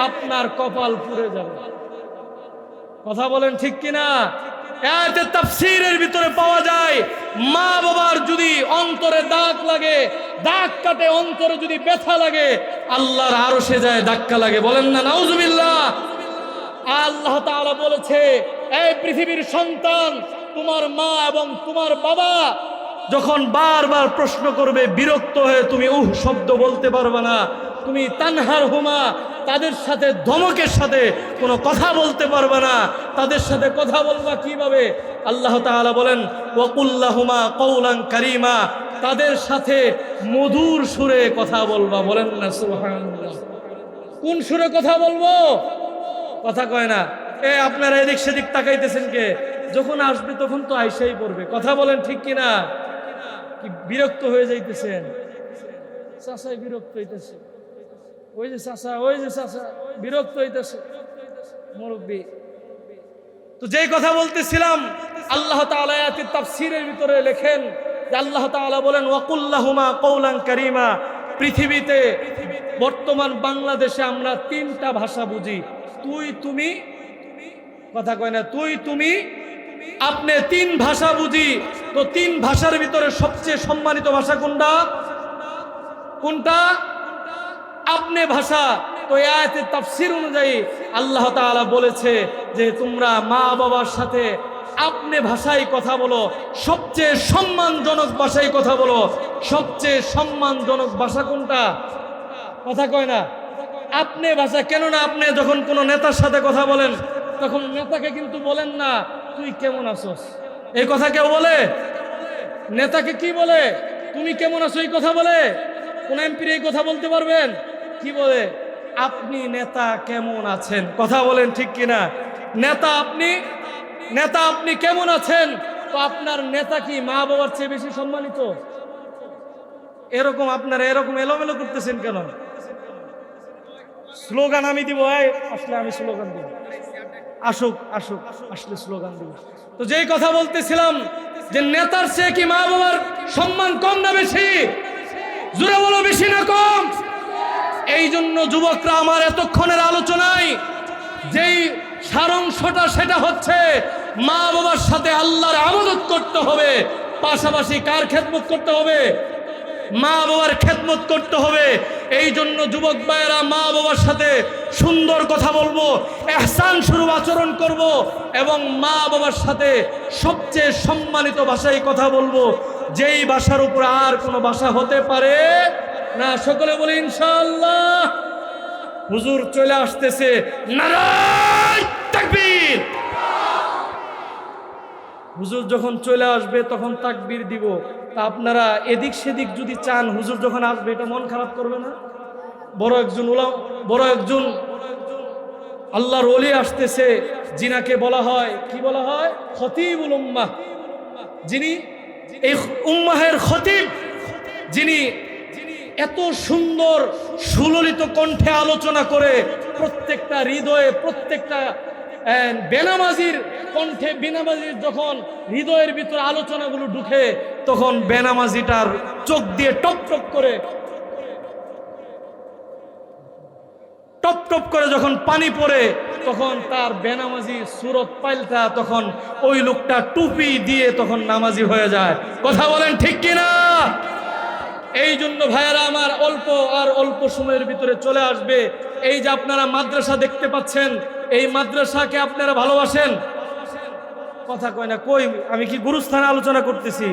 আপনার কপাল পুড়ে যাবে। কথা বলেন ঠিক কিনা? আয়াতে তাফসীরের ভিতরে পাওয়া যায়, মা বাবার যদি অন্তরে দাগ লাগে, দাগ কাটে, অন্তরে যদি ব্যথা লাগে, আল্লাহর আরশে যায় ধাক্কা লাগে। বলেন না নাউজুবিল্লাহ। আল্লাহ তাআলা বলেছে, এই পৃথিবীর সন্তান, তোমার মা এবং তোমার বাবা যখন বারবার প্রশ্ন করবে, বিরক্ত হয়ে তুমি শব্দ বলতে পারবে না, তুমি তানহার হুমা, তাদের সাথে ধমকের সাথে কোনো কথা বলতে পারবে না। তাদের সাথে কথা বলবা কিভাবে? আল্লাহ তাআলা বলেন, ওয়াকুল্লাহুমা কওলান কারীমা, তাদের সাথে মধুর সুরে কথা বলবা। বলেন না সুবহানাল্লাহ। কোন সুরে কথা বলবো? কথা কয় না। আপনারা এদিক সেদিক তাকাইতেছেন কে? যখন আসবে তখন তো আইসাই পড়বে। কথা বলেন ঠিক কিনা? কি বিরক্ত হয়ে যাইতেছেন? চাচাই বিরক্ত হইতেছে, ওই যে চাচা বিরক্ত হইতেছে, মুরব্বী। তো যেই কথা বলতেছিলাম, আল্লাহ তাআলা আয়াতের তাফসীরের ভিতরে লেখেন যে আল্লাহ তাআলা বলেন, ওয়াকুল্লাহুমা কওলান কারীমা। পৃথিবীতে বর্তমান বাংলাদেশে আমরা 3টা ভাষা বুঝি, তুই তুমি। কথা কয় না, তুই তুমি, আপনি 3 ভাষা বুঝি। তো 3 ভাষার ভিতরে সবচেয়ে সম্মানিত ভাষা কোনটা? কোনটা? আপনি ভাষা। তো এই আয়াতের তাফসীর অনুযায়ী আল্লাহ তাআলা বলেছে যে তোমরা মা বাবার সাথে আপনি ভাষায় কথা বলো, সবচেয়ে সম্মানজনক ভাষায় কথা বলো। সবচেয়ে সম্মানজনক ভাষা কোনটা? কথা কয় না, আপনি ভাষা। কেননা আপনি যখন কোনো নেতার সাথে কথা বলেন, তখন নেতাকে কিন্তু বলেন না তুই কেমন আছোস, এই কথা কেউ বলে? নেতাকে কি বলে? তুমি কেমন আছো এই কথা বলে? কোন এমপির এই কথা বলতে পারবেন? কি বলে? আপনি নেতা কেমন আছেন। কথা বলেন ঠিক কিনা? নেতা আপনি কেমন আছেন। তো আপনার নেতা কি মা বাবার চেয়ে বেশি সম্মানিত? এরকম আপনারা এরকম এলোমেলো করতেছেন কেন? স্লোগান আমি দিব, আসলে আমি স্লোগান দিব, আসুক আসলে স্লোগান দিব। তো যেই কথা বলতেছিলাম যে নেতার চেয়ে কি মা বাবার সম্মান কম না বেশি? জোরে বলো, বেশি না কম? এই জন্য যুবকরা, আমার এতক্ষণের আলোচনায় যেই সারাংশটা, সেটা হচ্ছে মা বাবার সাথে আল্লাহর ইবাদত করতে হবে, পাশাপাশি কার খেদমত করতে হবে? মা বাবার খেদমত করতে হবে। এই জন্য যুবক ভাইয়েরা, মা বাবার সাথে সুন্দর কথা বলবো, ইহসান স্বরূপ আচরণ করব, এবং মা বাবার সাথে সবচেয়ে সম্মানিত ভাষায় কথা বলবো, যেই ভাষার উপর আর কোনো ভাষা হতে পারে না। সকলে বলে ইনশাআল্লাহ। হুজুর চলে আসতেছে, নারায়ে তাকবীর। হুজুর যখন চলে আসবে তখন তাকবীর দিব। তা আপনারা এদিক সেদিক যদি চান, হুজুর যখন আসবে, এটা মন খারাপ করবে না? বড় একজন আল্লাহর ওলি আসতেছে, যিনাকে বলা হয়, কি বলা হয়? খতিবুল উম্মাহ। যিনি এই উম্মাহের খতিব, যিনি এত সুন্দর সুললিত কণ্ঠে আলোচনা করে, প্রত্যেকটা হৃদয়ে, প্রত্যেকটা বেনামাজির কণ্ঠে, বেনামাজির যখন হৃদয়ের ভিতরে আলোচনাগুলো ঢুকে, তখন বেনামাজিটার চোখ দিয়ে টপ টপ করে যখন পানি পড়ে, তখন তার বেনামাজি সুরত পাল্টা, তখন ওই লোকটা টুপি দিয়ে তখন নামাজি হয়ে যায়। কথা বলেন ঠিক কিনা? এই জন্য ভাইয়েরা আমার, অল্প সময়ের ভিতরে চলে আসবে। এই যে আপনারা মাদ্রাসা দেখতে পাচ্ছেন, এই মাদ্রাসাকে আপনারা ভালোবাসেন? কথা কয় না। কই, আমি কি গুরুস্থানে আলোচনা করতেছি?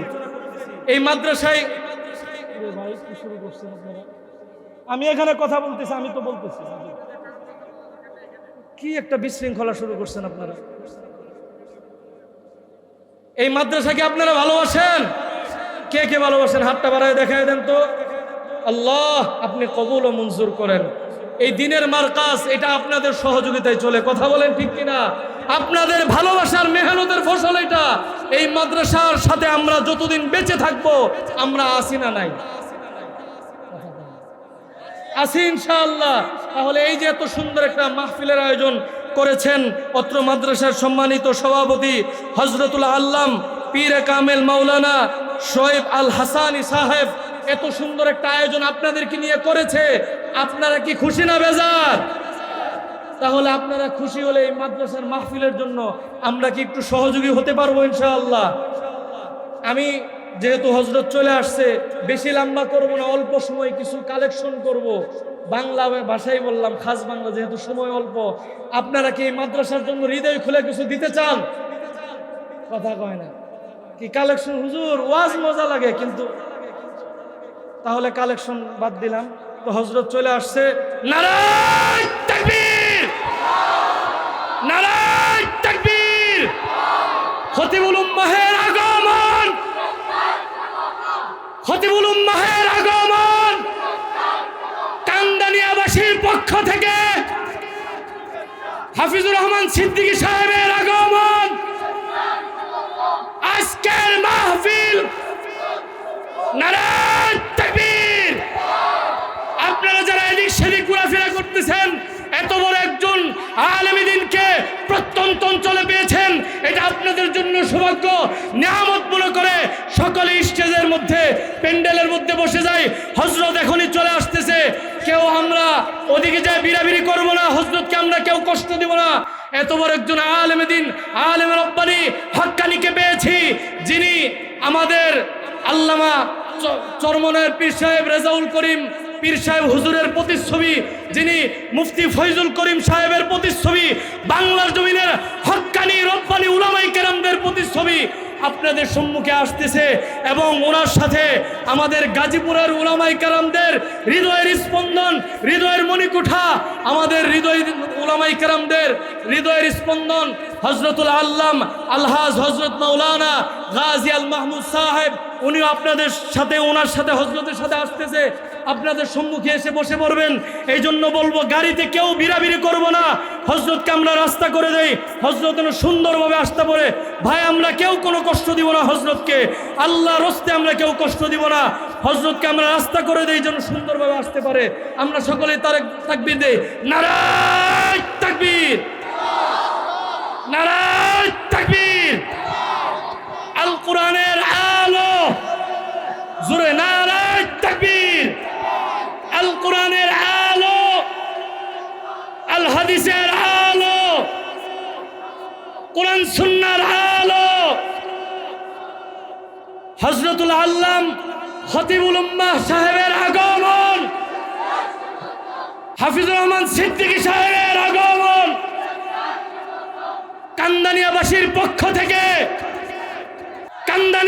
এই মাদ্রাসায় ভাই কি শুরু করছেন আপনারা? আমি এখানে কথা বলতেছি, আমি তো বলতেছি, কি একটা বিশৃঙ্খলা শুরু করছেন আপনারা। এই মাদ্রাসাকে আপনারা ভালোবাসেন? কে কে ভালোবাসেন? হাতটা বাড়ায় দেখায় দেন তো। আল্লাহ আপনি কবুল ও মঞ্জুর করেন। এই দিনের মার্কাজ এটা আপনাদের সহযোগিতায় চলে, কথা বলেন ঠিক কিনা? আপনাদের ভালোবাসার মেহনতের ফসল এটা। এই মাদ্রাসার সাথে আমরা যতদিন বেঁচে থাকবো আমরা আসি না নাই? আছি ইনশাআল্লাহ। তাহলে এই যে এত সুন্দর একটা মাহফিলের আয়োজন করেছেন অত্র মাদ্রাসার সম্মানিত সভাপতি হযরতুল আল্লাম পীরে কামেল মাওলানা শোয়েব আল হাসানি সাহেব, এত সুন্দর একটা আয়োজন আপনাদেরকে নিয়ে করেছে, আপনারা কি খুশি না বেজার? তাহলে আপনারা খুশি হলে এই মাদ্রাসার মাহফিলের জন্য আমরা কি একটু সহযোগী হতে পারবো ইনশাআল্লাহ? আমি যেহেতু হজরত চলে আসছে, বেশি লম্বা করব না, অল্প সময় কিছু কালেকশন করব। বাংলা ভাষায় বললাম, খাস বাংলা, যেহেতু সময় অল্প। আপনারা কি এই মাদ্রাসার জন্য হৃদয় খুলে কিছু দিতে চান? কথা কয় না কি কালেকশন? হুজুর ওয়াজ মজা লাগে কিন্তু, তাহলে কালেকশন বাদ দিলাম। তো হজরত চলে আসছে, নারায়ে তাকবীর, নারায়ে তাকবীর। খতিবুল উম্মাহের আগমন, খতিবুল উম্মাহের আগমন। কান্দানিয়াবাসীর পক্ষ থেকে হাফিজুর রহমান সিদ্দিকী সাহেবের আগমন। আজকের মাহফিল নারায়ে তাকবীর। আপনারা যারা এদিক সেদিক ঘোরাফেরা করতেছেন, এত বড় একজন আলেমী দ্বীনকে প্রত্যন্ত অঞ্চলে পেয়েছেন, এটা আপনাদের জন্য সৌভাগ্য, নিয়ামত মনে করে সকলে স্টেজের মধ্যে, প্যান্ডেলের মধ্যে বসে যায়। হযরত এখনই চলে আসতেছে, কেউ আমরা ওদিকে যায় বিড়াবিড়ি করবো না, হযরতকে আমরা কেউ কষ্ট দিব না। এত বড় একজন আলেমী দ্বীন, আলেমে রব্বানী, হক্কানিকে পেয়েছি, যিনি আমাদের আল্লামা চরমনায়ের পীর সাহেব রেজাউল করিম পীর সাহেব হুজুরের প্রতিচ্ছবি, যিনি মুফতি ফয়জুল করিম সাহেবের প্রতিচ্ছবি, বাংলার জমিনের হক্কানি রব্বানি উলামায়ে কেরামদের প্রতিচ্ছবি আপনাদের সম্মুখে আসতেছে। এবং ওনার সাথে আমাদের গাজীপুরের উলামায়ে কেরামদের হৃদয়ের স্পন্দন, হৃদয়ের মণিকুঠা, আমাদের হৃদয় উলামায়ে কেরামদের হৃদয়ের স্পন্দন হযরতুল আল্লাম আলহাজ হযরত মাওলানা গাজী আল মাহমুদ সাহেব, উনিও আপনাদের সাথে, ওনার সাথে হযরতের সাথে আসতেছে। আপনাদের সম্মুখে এসে বসে পড়বেন। এই জন্য বলবো, গাড়িতে কেউ বিড়াবিড়ি করব না, হযরতকে আমরা রাস্তা করে দেই, হযরত যেন সুন্দরভাবে আসতে পারে। ভাই, আমরা কেউ কোনো কষ্ট দিব না হযরতকে, আল্লাহর রাস্তায় আমরা কেউ কষ্ট দিব না, হযরতকে আমরা রাস্তা করে দেই যেন সুন্দরভাবে আসতে পারে। আমরা সকলে তাকবীর দেই, নারায়ে তাকবীর, নারায়ে তাকবীর। আল কোরআনের আলো, জোরে নারায়ে তাকবীর। আল কোরআনের আলো, আল হাদিসের আলো, কোরআন সুন্নাহর আলো। হযরতুল আল্লাম খতিবুল উম্মাহ সাহেবের আগমন, হাফিজুর রহমান সিদ্দিকী সাহেবের আগমন, কান্দানিয়াবাসীর পক্ষ থেকে